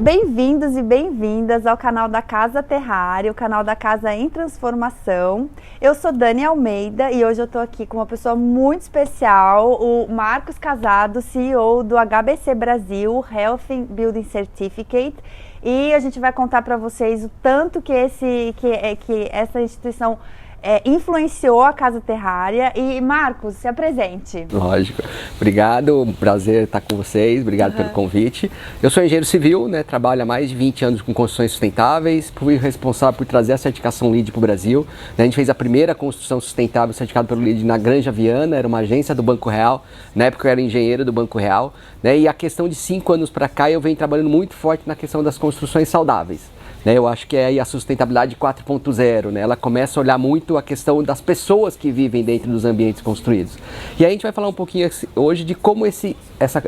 Bem-vindos e bem-vindas ao canal da Casa Terrária, o canal da Casa em Transformação. Eu sou Dani Almeida e hoje eu tô aqui com uma pessoa muito especial, o Marcos Casado, CEO do HBC Brasil, Health Building Certificate. E a gente vai contar para vocês o tanto que essa instituição influenciou a Casa Terrária. E Marcos, se apresente. Lógico. Obrigado, um prazer estar com vocês, obrigado pelo convite. Eu sou engenheiro civil, trabalho há mais de 20 anos com construções sustentáveis, fui responsável por trazer a certificação LEED para o Brasil. A gente fez a primeira construção sustentável certificada pelo LEED na Granja Viana, era uma agência do Banco Real, na época eu era engenheiro do Banco Real, e a questão de 5 anos para cá eu venho trabalhando muito forte na questão das construções saudáveis. Eu acho que é aí a sustentabilidade 4.0, ela começa a olhar muito a questão das pessoas que vivem dentro dos ambientes construídos. E aí a gente vai falar um pouquinho hoje de como esse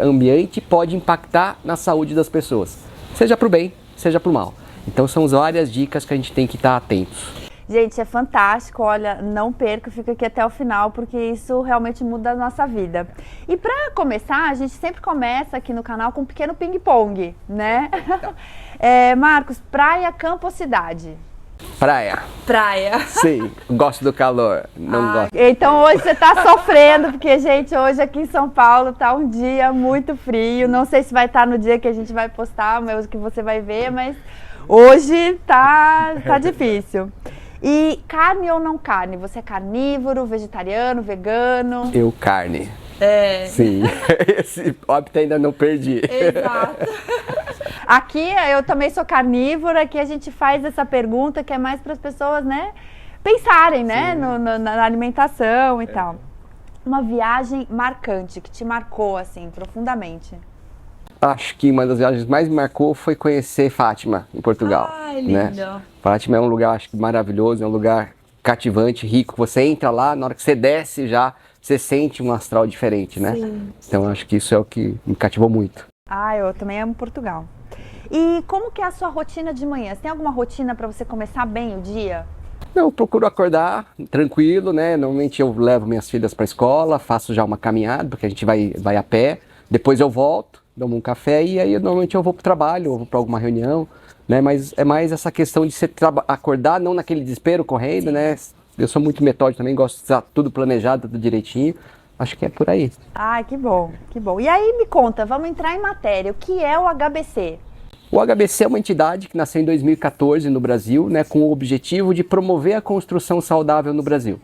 ambiente pode impactar na saúde das pessoas, seja para o bem, seja para o mal. Então são várias dicas que a gente tem que estar atentos. Gente, é fantástico, olha, não perca, fica aqui até o final, porque isso realmente muda a nossa vida. E para começar, a gente sempre começa aqui no canal com um pequeno ping-pong, né? Marcos, praia, campo ou cidade? Praia. Praia. Sim, gosto do calor, não gosto. Então hoje você tá sofrendo, porque, gente, hoje aqui em São Paulo tá um dia muito frio, não sei se vai estar no dia que a gente vai postar, mas que você vai ver, mas hoje tá difícil. E carne ou não carne? Você é carnívoro, vegetariano, vegano? Eu carne. Sim, esse óbito ainda não perdi. Exato. Aqui eu também sou carnívora, aqui a gente faz essa pergunta que é mais para as pessoas, pensarem, na alimentação e tal. Uma viagem marcante, que te marcou, assim, profundamente. Acho que uma das viagens mais me marcou foi conhecer Fátima, em Portugal. Ai, lindo. Fátima é um lugar, acho que maravilhoso, é um lugar cativante, rico. Você entra lá, na hora que você desce já, você sente um astral diferente, Sim. Então acho que isso é o que me cativou muito. Eu também amo Portugal. E como que é a sua rotina de manhã? Você tem alguma rotina para você começar bem o dia? Eu procuro acordar tranquilo, Normalmente eu levo minhas filhas para a escola, faço já uma caminhada, porque a gente vai a pé. Depois eu volto, tomo um café e aí normalmente eu vou para o trabalho, ou vou para alguma reunião, Mas é mais essa questão de você acordar, não naquele desespero correndo, Eu sou muito metódico também, gosto de estar tudo planejado, tudo direitinho. Acho que é por aí. Que bom, que bom. E aí me conta, vamos entrar em matéria. O que é o HBC? O HBC é uma entidade que nasceu em 2014 no Brasil, com o objetivo de promover a construção saudável no Brasil.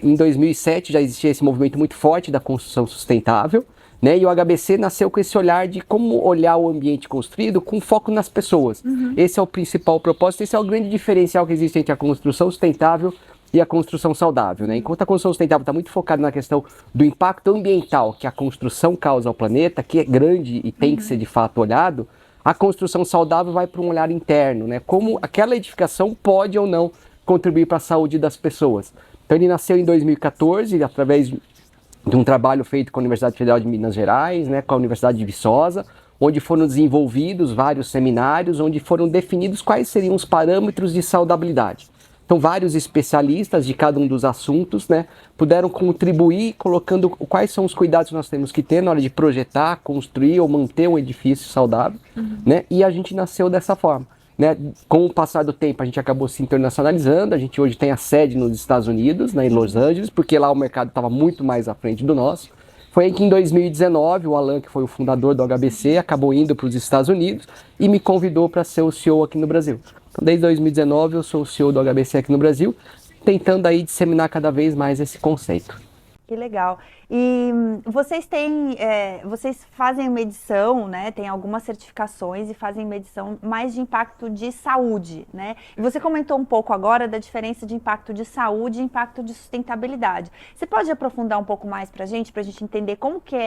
Em 2007 já existia esse movimento muito forte da construção sustentável, E o HBC nasceu com esse olhar de como olhar o ambiente construído com foco nas pessoas. Esse é o principal propósito, esse é o grande diferencial que existe entre a construção sustentável e a construção saudável, Enquanto a construção sustentável está muito focada na questão do impacto ambiental que a construção causa ao planeta, que é grande e tem que ser de fato olhado, a construção saudável vai para um olhar interno, Como aquela edificação pode ou não contribuir para a saúde das pessoas. Então ele nasceu em 2014, através de um trabalho feito com a Universidade Federal de Minas Gerais, com a Universidade de Viçosa, onde foram desenvolvidos vários seminários, onde foram definidos quais seriam os parâmetros de saudabilidade. Então, vários especialistas de cada um dos assuntos, puderam contribuir colocando quais são os cuidados que nós temos que ter na hora de projetar, construir ou manter um edifício saudável, E a gente nasceu dessa forma, Com o passar do tempo, a gente acabou se internacionalizando, a gente hoje tem a sede nos Estados Unidos, em Los Angeles, porque lá o mercado estava muito mais à frente do nosso. Foi aí que em 2019, o Alan, que foi o fundador do HBC, acabou indo para os Estados Unidos e me convidou para ser o CEO aqui no Brasil. Então, desde 2019, eu sou o CEO do HBC aqui no Brasil, tentando aí disseminar cada vez mais esse conceito. Que legal. E vocês fazem medição, tem algumas certificações e fazem medição mais de impacto de saúde, E você comentou um pouco agora da diferença de impacto de saúde e impacto de sustentabilidade. Você pode aprofundar um pouco mais para a gente entender como que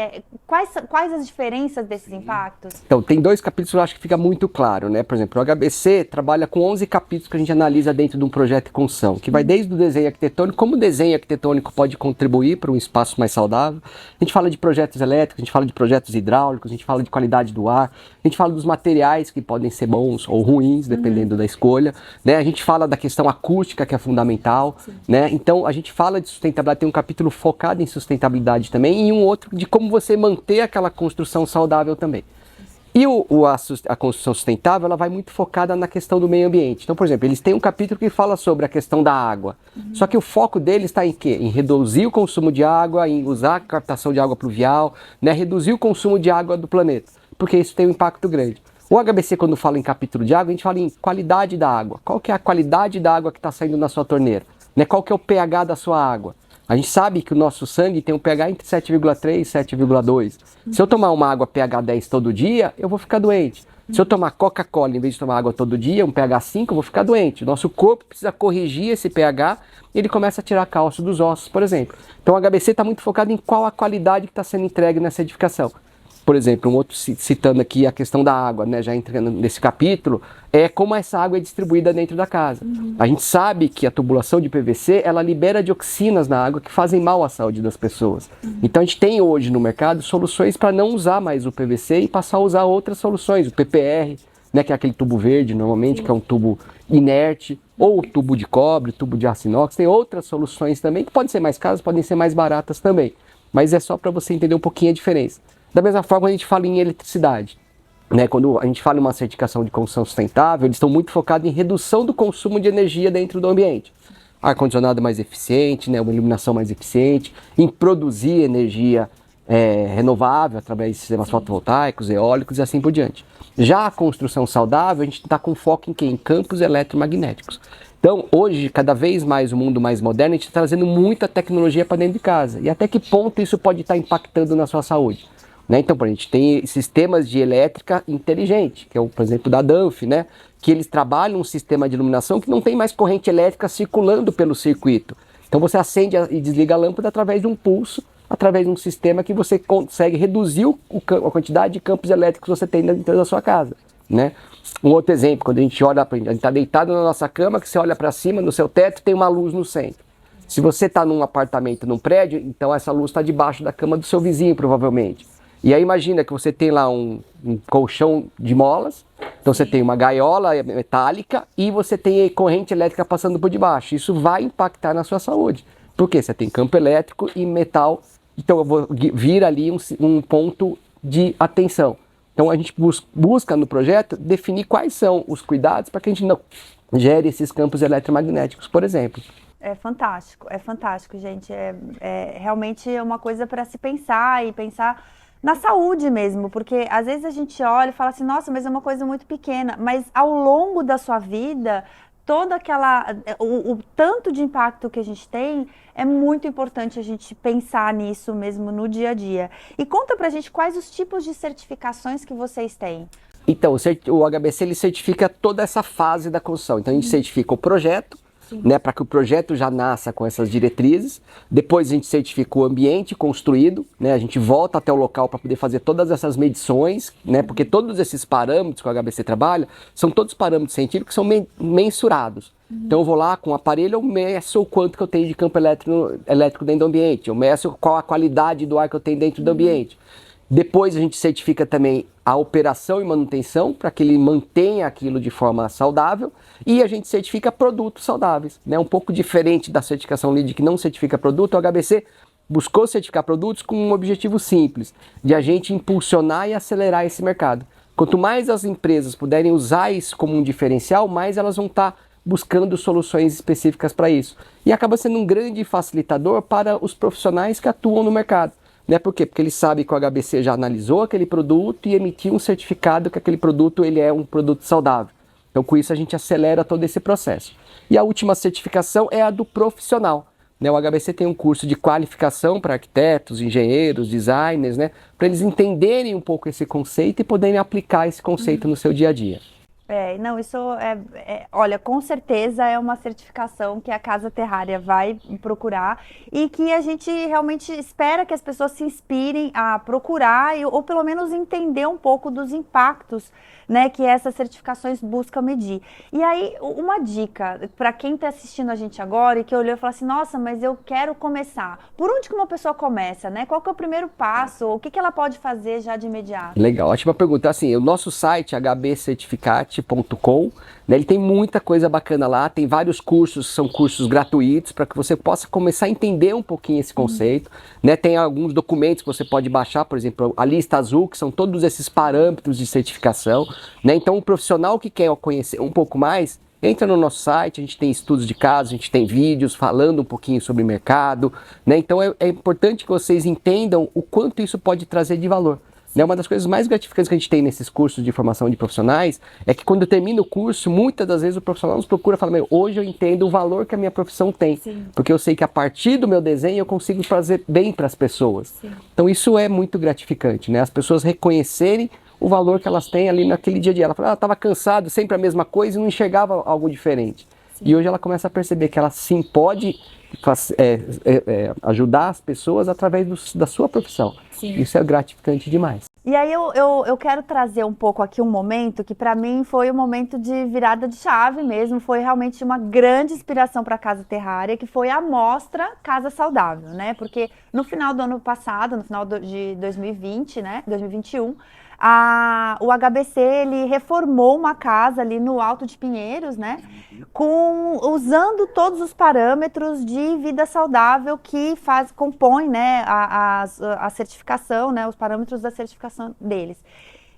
quais as diferenças desses impactos? Então, tem 2 capítulos que eu acho que fica muito claro, Por exemplo, o HBC trabalha com 11 capítulos que a gente analisa dentro de um projeto de construção, que vai desde o desenho arquitetônico, como o desenho arquitetônico pode contribuir para um espaço mais saudável. A gente fala de projetos elétricos, a gente fala de projetos hidráulicos, a gente fala de qualidade do ar, a gente fala dos materiais que podem ser bons ou ruins, dependendo da escolha, A gente fala da questão acústica, que é fundamental, Então, a gente fala de sustentabilidade, tem um capítulo focado em sustentabilidade também, e um outro de como você manter aquela construção saudável também. E a construção sustentável, ela vai muito focada na questão do meio ambiente. Então, por exemplo, eles têm um capítulo que fala sobre a questão da água. Só que o foco deles está em quê? Em reduzir o consumo de água, em usar a captação de água pluvial, né? Reduzir o consumo de água do planeta, porque isso tem um impacto grande. O HBC, quando fala em capítulo de água, a gente fala em qualidade da água. Qual que é a qualidade da água que está saindo na sua torneira? Né? Qual que é o pH da sua água? A gente sabe que o nosso sangue tem um pH entre 7,3 e 7,2. Se eu tomar uma água pH 10 todo dia, eu vou ficar doente. Se eu tomar Coca-Cola em vez de tomar água todo dia, um pH 5, eu vou ficar doente. O nosso corpo precisa corrigir esse pH e ele começa a tirar cálcio dos ossos, por exemplo. Então o HBC está muito focado em qual a qualidade que está sendo entregue nessa edificação. Por exemplo, um outro citando aqui a questão da água, né, já entrando nesse capítulo, é como essa água é distribuída dentro da casa. A gente sabe que a tubulação de PVC, ela libera dioxinas na água que fazem mal à saúde das pessoas. Então a gente tem hoje no mercado soluções para não usar mais o PVC e passar a usar outras soluções, o PPR, né, que é aquele tubo verde normalmente, que é um tubo inerte, ou o tubo de cobre, tubo de aço inox. Tem outras soluções também que podem ser mais caras, podem ser mais baratas também. Mas é só para você entender um pouquinho a diferença. Da mesma forma, a gente fala em eletricidade. Né? Quando a gente fala em uma certificação de construção sustentável, eles estão muito focados em redução do consumo de energia dentro do ambiente. Ar-condicionado mais eficiente, né? Uma iluminação mais eficiente, em produzir energia renovável através de sistemas fotovoltaicos, eólicos e assim por diante. Já a construção saudável, a gente está com foco em quê? Em campos eletromagnéticos. Então, hoje, cada vez mais o mundo mais moderno, a gente está trazendo muita tecnologia para dentro de casa. E até que ponto isso pode estar impactando na sua saúde? Né? Então, a gente tem sistemas de elétrica inteligente, que é o, por exemplo, da Danfoss, né? Que eles trabalham um sistema de iluminação que não tem mais corrente elétrica circulando pelo circuito. Então você acende e desliga a lâmpada através de um pulso, através de um sistema que você consegue reduzir a quantidade de campos elétricos que você tem dentro da sua casa. Né? Um outro exemplo, quando a gente olha, a gente está deitado na nossa cama, que você olha para cima, no seu teto tem uma luz no centro. Se você está num apartamento, num prédio, então essa luz está debaixo da cama do seu vizinho, provavelmente. E aí imagina que você tem lá um colchão de molas, então você tem uma gaiola metálica e você tem corrente elétrica passando por debaixo. Isso vai impactar na sua saúde, porque você tem campo elétrico e metal, então eu vou vir ali um ponto de atenção. Então a gente busca no projeto definir quais são os cuidados para que a gente não gere esses campos eletromagnéticos, por exemplo. É fantástico, gente. Realmente é uma coisa para se pensar e pensar na saúde mesmo, porque às vezes a gente olha e fala assim, nossa, mas é uma coisa muito pequena, mas ao longo da sua vida, o tanto de impacto que a gente tem, é muito importante a gente pensar nisso mesmo no dia a dia. E conta pra gente quais os tipos de certificações que vocês têm. Então, o HBC ele certifica toda essa fase da construção. Então a gente certifica o projeto, né, para que o projeto já nasça com essas diretrizes. Depois a gente certifica o ambiente construído, né, a gente volta até o local para poder fazer todas essas medições, né, porque todos esses parâmetros que o HBC trabalha são todos parâmetros científicos que são mensurados. Então eu vou lá com o aparelho, eu meço o quanto que eu tenho de campo elétrico dentro do ambiente, eu meço qual a qualidade do ar que eu tenho dentro do ambiente. Depois a gente certifica também a operação e manutenção para que ele mantenha aquilo de forma saudável, e a gente certifica produtos saudáveis, né? Um pouco diferente da certificação LEED que não certifica produto, o HBC buscou certificar produtos com um objetivo simples, de a gente impulsionar e acelerar esse mercado. Quanto mais as empresas puderem usar isso como um diferencial, mais elas vão estar buscando soluções específicas para isso. E acaba sendo um grande facilitador para os profissionais que atuam no mercado. Né? Por quê? Porque ele sabe que o HBC já analisou aquele produto e emitiu um certificado que aquele produto ele é um produto saudável. Então, com isso, a gente acelera todo esse processo. E a última certificação é a do profissional. Né? O HBC tem um curso de qualificação para arquitetos, engenheiros, designers, né? Para eles entenderem um pouco esse conceito e poderem aplicar esse conceito no seu dia a dia. Olha, com certeza é uma certificação que a Casa Terrária vai procurar e que a gente realmente espera que as pessoas se inspirem a procurar ou pelo menos entender um pouco dos impactos né, que essas certificações buscam medir. E aí, uma dica para quem está assistindo a gente agora e que olhou e falou assim, nossa, mas eu quero começar. Por onde que uma pessoa começa, né? Qual que é o primeiro passo? O que que ela pode fazer já de imediato? Legal, ótima pergunta. Assim, o nosso site, hbcertificate.com, né, ele tem muita coisa bacana lá, tem vários cursos, são cursos gratuitos, para que você possa começar a entender um pouquinho esse conceito. Né, tem alguns documentos que você pode baixar, por exemplo, a lista azul, que são todos esses parâmetros de certificação. Né, então, o profissional que quer conhecer um pouco mais, entra no nosso site, a gente tem estudos de caso, a gente tem vídeos falando um pouquinho sobre o mercado. Né, então, é importante que vocês entendam o quanto isso pode trazer de valor. Né, uma das coisas mais gratificantes que a gente tem nesses cursos de formação de profissionais é que quando termina o curso, muitas das vezes o profissional nos procura e fala, hoje eu entendo o valor que a minha profissão tem. Sim. Porque eu sei que a partir do meu desenho eu consigo fazer bem para as pessoas. Sim. Então isso é muito gratificante, né? As pessoas reconhecerem o valor que elas têm ali naquele dia a dia. Ela fala, ela estava cansado, sempre a mesma coisa e não enxergava algo diferente. Sim. E hoje ela começa a perceber que ela sim pode ajudar as pessoas através da sua profissão. Sim. Isso é gratificante demais. E aí eu quero trazer um pouco aqui um momento que para mim foi um momento de virada de chave mesmo, foi realmente uma grande inspiração para a Casa Terrária, que foi a mostra Casa Saudável, né? Porque no final do ano passado, no final de 2020, né, 2021, o HBC ele reformou uma casa ali no Alto de Pinheiros, né? Usando todos os parâmetros de vida saudável que compõem, né, a certificação, né, os parâmetros da certificação deles.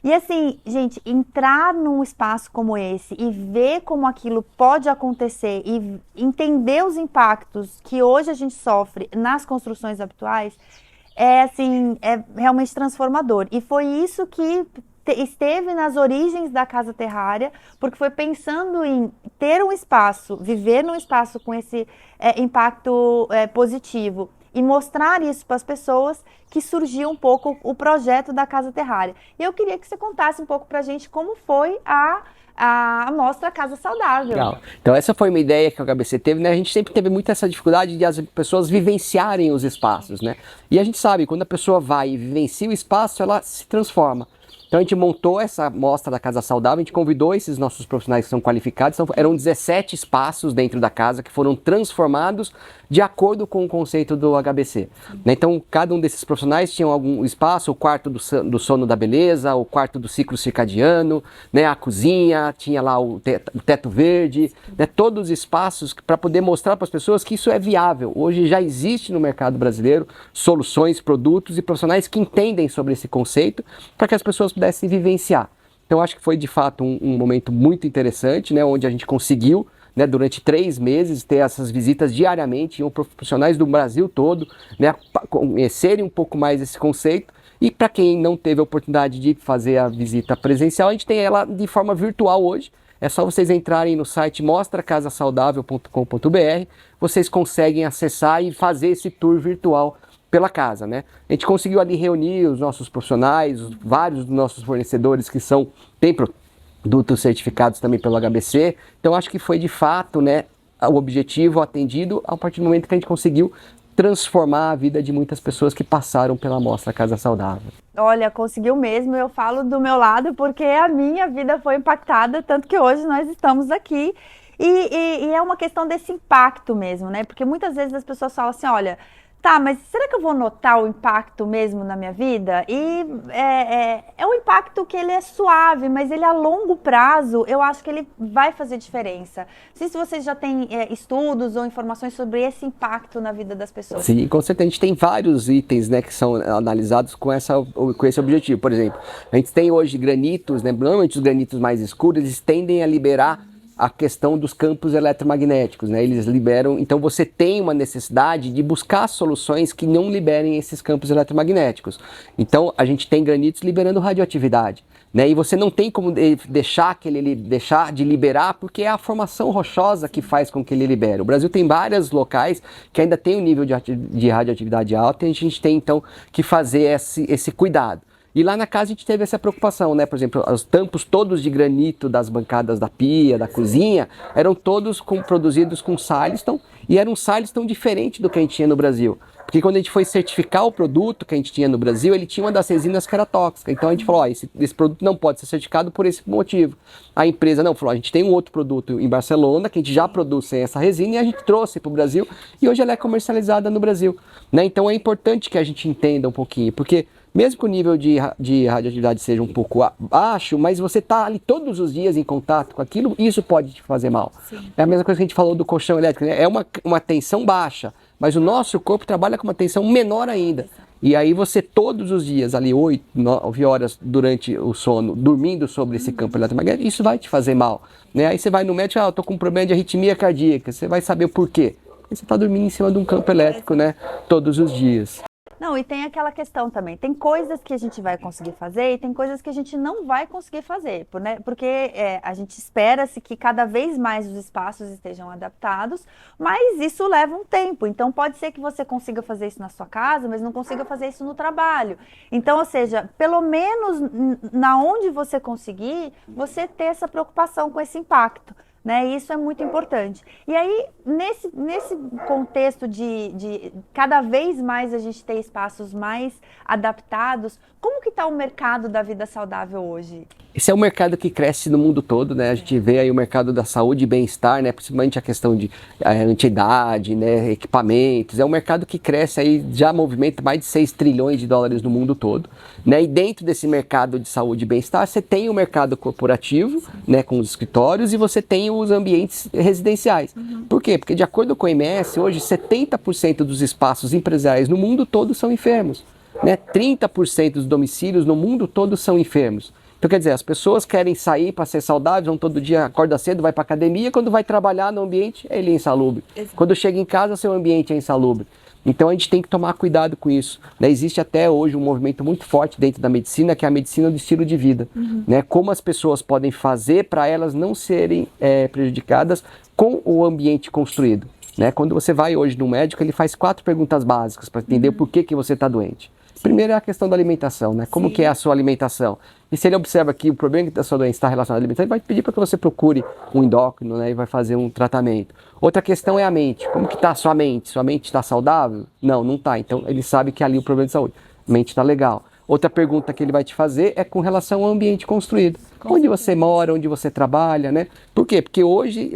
E assim, gente, entrar num espaço como esse e ver como aquilo pode acontecer e entender os impactos que hoje a gente sofre nas construções habituais é realmente transformador. E foi isso que esteve nas origens da Casa Terrária, porque foi pensando em ter um espaço, viver num espaço com esse impacto positivo e mostrar isso para as pessoas que surgiu um pouco o projeto da Casa Terrária. E eu queria que você contasse um pouco para a gente como foi a mostra Casa Saudável. Legal. Então essa foi uma ideia que o HBC teve, né? A gente sempre teve muito essa dificuldade de as pessoas vivenciarem os espaços, né? E a gente sabe, quando a pessoa vai e vivencia o espaço, ela se transforma. Então a gente montou essa mostra da Casa Saudável, a gente convidou esses nossos profissionais que são qualificados, então eram 17 espaços dentro da casa que foram transformados de acordo com o conceito do HBC. Né? Então cada um desses profissionais tinha algum espaço, o quarto do sono da beleza, o quarto do ciclo circadiano, né? A cozinha, tinha lá o teto verde, né? Todos os espaços para poder mostrar para as pessoas que isso é viável. Hoje já existe no mercado brasileiro soluções, produtos e profissionais que entendem sobre esse conceito para que as pessoas pudessem vivenciar. Então acho que foi de fato um momento muito interessante, né, onde a gente conseguiu, né, durante 3 meses ter essas visitas diariamente, iam profissionais do Brasil todo, né, conhecerem um pouco mais esse conceito. E para quem não teve a oportunidade de fazer a visita presencial, a gente tem ela de forma virtual hoje. É só vocês entrarem no site mostracasasaudável.com.br, vocês conseguem acessar e fazer esse tour virtual pela casa, né? A gente conseguiu ali reunir os nossos profissionais, vários dos nossos fornecedores que têm produtos certificados também pelo HBC. Então acho que foi de fato, né, o objetivo atendido a partir do momento que a gente conseguiu transformar a vida de muitas pessoas que passaram pela mostra Casa Saudável. Olha, conseguiu mesmo, eu falo do meu lado porque a minha vida foi impactada, tanto que hoje nós estamos aqui. E é uma questão desse impacto mesmo, né? Porque muitas vezes as pessoas falam assim, olha, tá, mas será que eu vou notar o impacto mesmo na minha vida? E é um impacto que ele é suave, mas ele a longo prazo, eu acho que ele vai fazer diferença. Não sei se vocês já têm estudos ou informações sobre esse impacto na vida das pessoas. Sim, com certeza. A gente tem vários itens, né, que são analisados com esse objetivo. Por exemplo, a gente tem hoje granitos, né, normalmente os granitos mais escuros, eles tendem a liberar a questão dos campos eletromagnéticos, né? Eles liberam, então você tem uma necessidade de buscar soluções que não liberem esses campos eletromagnéticos. Então a gente tem granitos liberando radioatividade, né? E você não tem como deixar de liberar, porque é a formação rochosa que faz com que ele libere. O Brasil tem vários locais que ainda tem um nível de radioatividade alta e a gente tem então que fazer esse cuidado. E lá na casa a gente teve essa preocupação, né? Por exemplo, os tampos todos de granito das bancadas da pia, da cozinha, eram todos produzidos com Silestone E era um Salles tão diferente do que a gente tinha no Brasil. Porque quando a gente foi certificar o produto que a gente tinha no Brasil, ele tinha uma das resinas que era tóxica. Então a gente falou, esse produto não pode ser certificado por esse motivo. A empresa não, falou, a gente tem um outro produto em Barcelona, que a gente já produz sem essa resina, e a gente trouxe para o Brasil, e hoje ela é comercializada no Brasil. Né? Então é importante que a gente entenda um pouquinho, porque mesmo que o nível de radioatividade seja um pouco baixo, mas você está ali todos os dias em contato com aquilo, isso pode te fazer mal. Sim. É a mesma coisa que a gente falou do colchão elétrico, né? É uma tensão baixa, mas o nosso corpo trabalha com uma tensão menor ainda. E aí você todos os dias, ali 8, 9 horas durante o sono, dormindo sobre esse campo eletromagnético, isso vai te fazer mal. Né? Aí você vai no médico, eu estou com um problema de arritmia cardíaca, você vai saber o porquê. Porque você está dormindo em cima de um campo elétrico, né? Todos os dias. Não, e tem aquela questão também, tem coisas que a gente vai conseguir fazer e tem coisas que a gente não vai conseguir fazer, né? Porque a gente espera-se que cada vez mais os espaços estejam adaptados, mas isso leva um tempo, então pode ser que você consiga fazer isso na sua casa, mas não consiga fazer isso no trabalho. Então, ou seja, pelo menos na onde você conseguir, você ter essa preocupação com esse impacto. Né? Isso é muito importante. E aí, nesse contexto de cada vez mais a gente ter espaços mais adaptados, como que está o mercado da vida saudável hoje? Esse é um mercado que cresce no mundo todo, né? A gente vê aí o mercado da saúde e bem-estar, né? Principalmente a questão de antiedade, né? Equipamentos. É um mercado que cresce aí, já movimenta mais de 6 trilhões de dólares no mundo todo, né? E dentro desse mercado de saúde e bem-estar, você tem o mercado corporativo, né? Com os escritórios, e você tem os ambientes residenciais. Por quê? Porque de acordo com o OMS, hoje 70% dos espaços empresariais no mundo todo são enfermos, né? 30% dos domicílios no mundo todo são enfermos. Então, quer dizer, as pessoas querem sair para ser saudáveis, vão todo dia, acorda cedo, vai para academia, quando vai trabalhar no ambiente, ele é insalubre. Exato. Quando chega em casa, seu ambiente é insalubre. Então, a gente tem que tomar cuidado com isso. Né? Existe até hoje um movimento muito forte dentro da medicina, que é a medicina do estilo de vida. Né? Como as pessoas podem fazer para elas não serem prejudicadas com o ambiente construído. Né? Quando você vai hoje no médico, ele faz 4 perguntas básicas para entender por que você está doente. Primeiro é a questão da alimentação, né? Como que é a sua alimentação? E se ele observa que o problema da sua doença está relacionado à alimentação, ele vai pedir para que você procure um endócrino, né? E vai fazer um tratamento. Outra questão é a mente. Como que está a sua mente? Sua mente está saudável? Não, não está. Então ele sabe que ali o problema de saúde. A mente está legal. Outra pergunta que ele vai te fazer é com relação ao ambiente construído. Onde você mora, onde você trabalha, né? Por quê? Porque hoje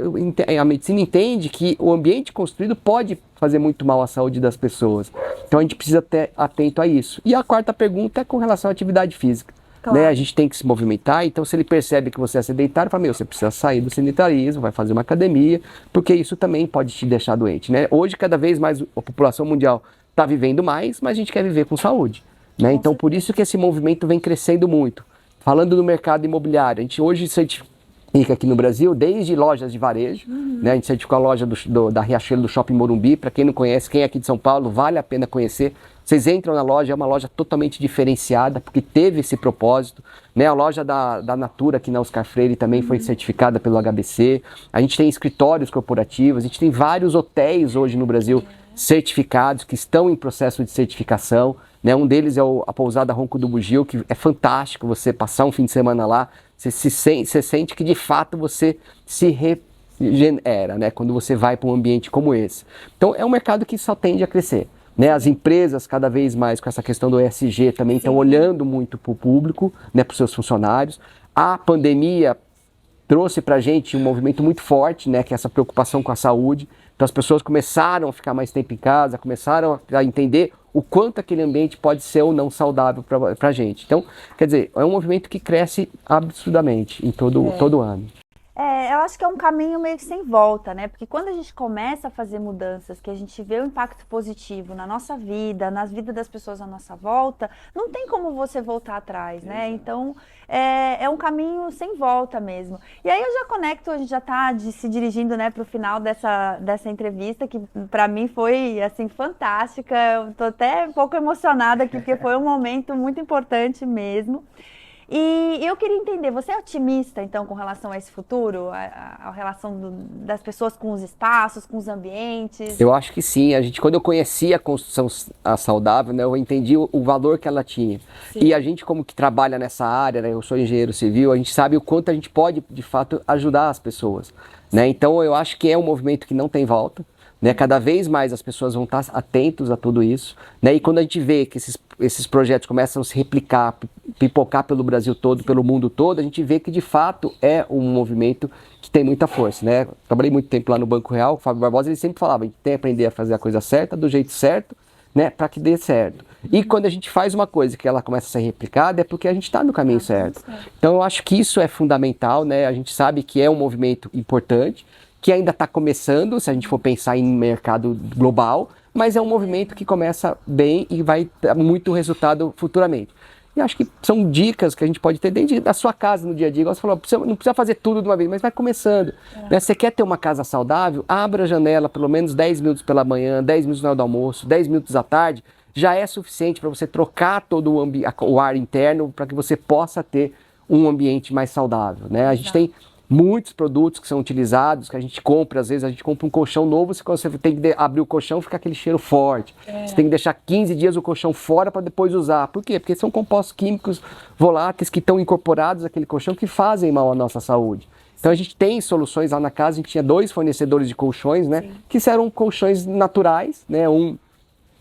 a medicina entende que o ambiente construído pode fazer muito mal à saúde das pessoas. Então a gente precisa estar atento a isso. E a quarta pergunta é com relação à atividade física. Claro. Né? A gente tem que se movimentar, então se ele percebe que você é sedentário, fala, você precisa sair do sedentarismo, vai fazer uma academia, porque isso também pode te deixar doente. Né? Hoje, cada vez mais a população mundial está vivendo mais, mas a gente quer viver com saúde. Né? Então, por isso que esse movimento vem crescendo muito. Falando do mercado imobiliário, a gente hoje certifica aqui no Brasil, desde lojas de varejo, né? A gente certificou a loja da Riachuelo do Shopping Morumbi. Para quem não conhece, quem é aqui de São Paulo, vale a pena conhecer. Vocês entram na loja, é uma loja totalmente diferenciada, porque teve esse propósito. Né? A loja da Natura, aqui na Oscar Freire, também foi certificada pelo HBC. A gente tem escritórios corporativos, a gente tem vários hotéis hoje no Brasil certificados, que estão em processo de certificação. Né? Um deles é a Pousada Ronco do Bugio, que é fantástico você passar um fim de semana lá. Você sente que de fato você se regenera, né? Quando você vai para um ambiente como esse. Então é um mercado que só tende a crescer. Né? As empresas cada vez mais com essa questão do ESG também estão olhando muito para o público, né? Para os seus funcionários. A pandemia trouxe para a gente um movimento muito forte, né? Que é essa preocupação com a saúde. Então as pessoas começaram a ficar mais tempo em casa, começaram a entender o quanto aquele ambiente pode ser ou não saudável para a gente. Então, quer dizer, é um movimento que cresce absurdamente em todo ano. Eu acho que é um caminho meio que sem volta, né? Porque quando a gente começa a fazer mudanças, que a gente vê o impacto positivo na nossa vida, nas vidas das pessoas à nossa volta, não tem como você voltar atrás, né? Então, é um caminho sem volta mesmo. E aí eu já conecto, a gente já está se dirigindo, né, para o final dessa entrevista, que para mim foi, assim, fantástica. Eu tô até um pouco emocionada aqui, porque foi um momento muito importante mesmo. E eu queria entender, você é otimista, então, com relação a esse futuro? A relação das pessoas com os espaços, com os ambientes? Eu acho que sim. Quando eu conheci a construção saudável, né, eu entendi o valor que ela tinha. Sim. E a gente, como que trabalha nessa área, né, eu sou engenheiro civil, a gente sabe o quanto a gente pode, de fato, ajudar as pessoas. Né? Então, eu acho que é um movimento que não tem volta. né? Cada vez mais as pessoas vão estar atentos a tudo isso, né? E quando a gente vê que esses projetos começam a se replicar, pipocar pelo Brasil todo, pelo mundo todo, a gente vê que de fato é um movimento que tem muita força, né? Trabalhei muito tempo lá no Banco Real, o Fábio Barbosa, ele sempre falava, a gente tem que aprender a fazer a coisa certa, do jeito certo, né? Para que dê certo. E quando a gente faz uma coisa que ela começa a ser replicada, é porque a gente está no caminho certo. Então eu acho que isso é fundamental, né? A gente sabe que é um movimento importante, que ainda está começando, se a gente for pensar em mercado global, mas é um movimento que começa bem e vai dar muito resultado futuramente. E acho que são dicas que a gente pode ter dentro da sua casa no dia a dia. Igual você falou, não precisa fazer tudo de uma vez, mas vai começando. Né? Você quer ter uma casa saudável? Abra a janela pelo menos 10 minutos pela manhã, 10 minutos na hora do almoço, 10 minutos à tarde. Já é suficiente para você trocar todo o ar interno para que você possa ter um ambiente mais saudável. Né? A gente tem muitos produtos que são utilizados, que a gente compra, às vezes a gente compra um colchão novo, você tem que abrir o colchão, fica aquele cheiro forte. Você tem que deixar 15 dias o colchão fora para depois usar. Por quê? Porque são compostos químicos voláteis que estão incorporados naquele colchão que fazem mal à nossa saúde. Então a gente tem soluções lá na casa, a gente tinha 2 fornecedores de colchões, né? Que eram colchões naturais, né? Um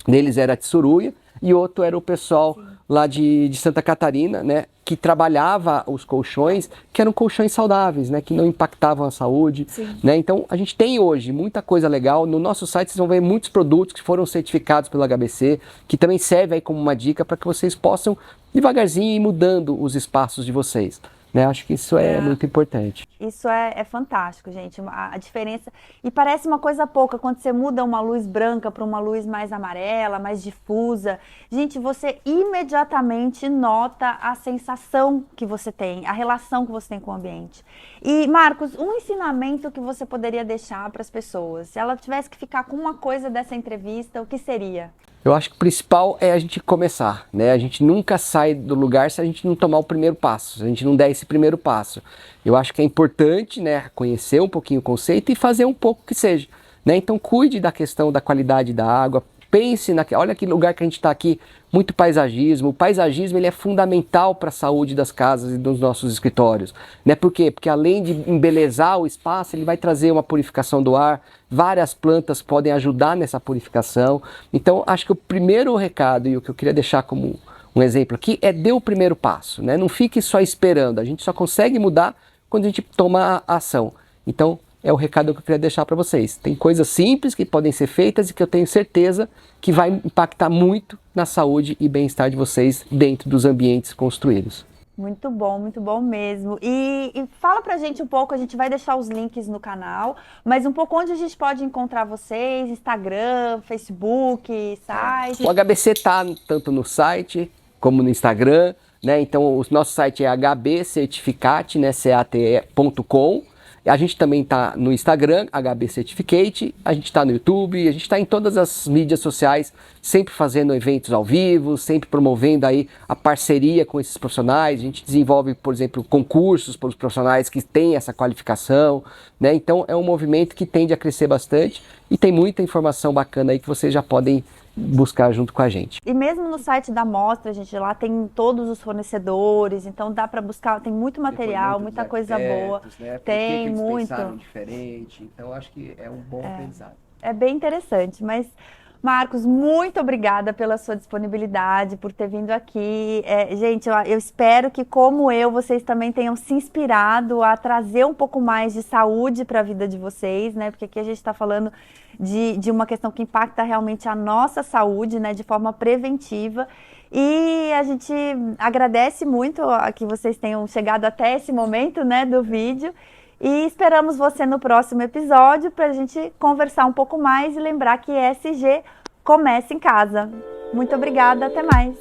deles era de Suruia e outro era o pessoal lá de Santa Catarina, né? Que trabalhava os colchões, que eram colchões saudáveis, né? Que não impactavam a saúde, né? Então a gente tem hoje muita coisa legal. No nosso site vocês vão ver muitos produtos que foram certificados pelo HBC, que também serve aí como uma dica para que vocês possam devagarzinho ir mudando os espaços de vocês. Né? Acho que isso é muito importante. Isso é fantástico, gente. A diferença. E parece uma coisa pouca quando você muda uma luz branca para uma luz mais amarela, mais difusa. Gente, você imediatamente nota a sensação que você tem, a relação que você tem com o ambiente. E, Marcos, um ensinamento que você poderia deixar para as pessoas, se ela tivesse que ficar com uma coisa dessa entrevista, o que seria? Eu acho que o principal é a gente começar, né? A gente nunca sai do lugar se a gente não tomar o primeiro passo, se a gente não der esse primeiro passo. Eu acho que é importante, né, conhecer um pouquinho o conceito e fazer um pouco que seja, né? Então cuide da questão da qualidade da água, pense olha que lugar que a gente está aqui, muito paisagismo. O paisagismo ele é fundamental para a saúde das casas e dos nossos escritórios, né? Por quê? Porque além de embelezar o espaço, ele vai trazer uma purificação do ar, várias plantas podem ajudar nessa purificação. Então, acho que o primeiro recado e o que eu queria deixar como um exemplo aqui é dê o primeiro passo, né? Não fique só esperando, a gente só consegue mudar quando a gente toma a ação. Então, é o recado que eu queria deixar para vocês. Tem coisas simples que podem ser feitas e que eu tenho certeza que vai impactar muito na saúde e bem-estar de vocês dentro dos ambientes construídos. Muito bom mesmo. E fala pra gente um pouco, a gente vai deixar os links no canal, mas um pouco onde a gente pode encontrar vocês, Instagram, Facebook, site. O HBC tá tanto no site como no Instagram, né? Então o nosso site é hbcertificate, né? cate.com. A gente também está no Instagram, HB Certificate, a gente está no YouTube, a gente está em todas as mídias sociais, sempre fazendo eventos ao vivo, sempre promovendo aí a parceria com esses profissionais. A gente desenvolve, por exemplo, concursos para os profissionais que têm essa qualificação, né? Então é um movimento que tende a crescer bastante e tem muita informação bacana aí que vocês já podem buscar junto com a gente. E mesmo no site da Mostra, gente, lá tem todos os fornecedores, então dá para buscar, tem muito material, muita coisa boa. Né? Tem eles muito. Pensaram diferente, então acho que é um bom aprendizado. É bem interessante, mas Marcos, muito obrigada pela sua disponibilidade, por ter vindo aqui. Gente, eu espero que, como eu, vocês também tenham se inspirado a trazer um pouco mais de saúde para a vida de vocês, né? Porque aqui a gente está falando de uma questão que impacta realmente a nossa saúde, né? De forma preventiva. E a gente agradece muito que vocês tenham chegado até esse momento, né, do vídeo. E esperamos você no próximo episódio para a gente conversar um pouco mais e lembrar que ESG começa em casa. Muito obrigada, até mais!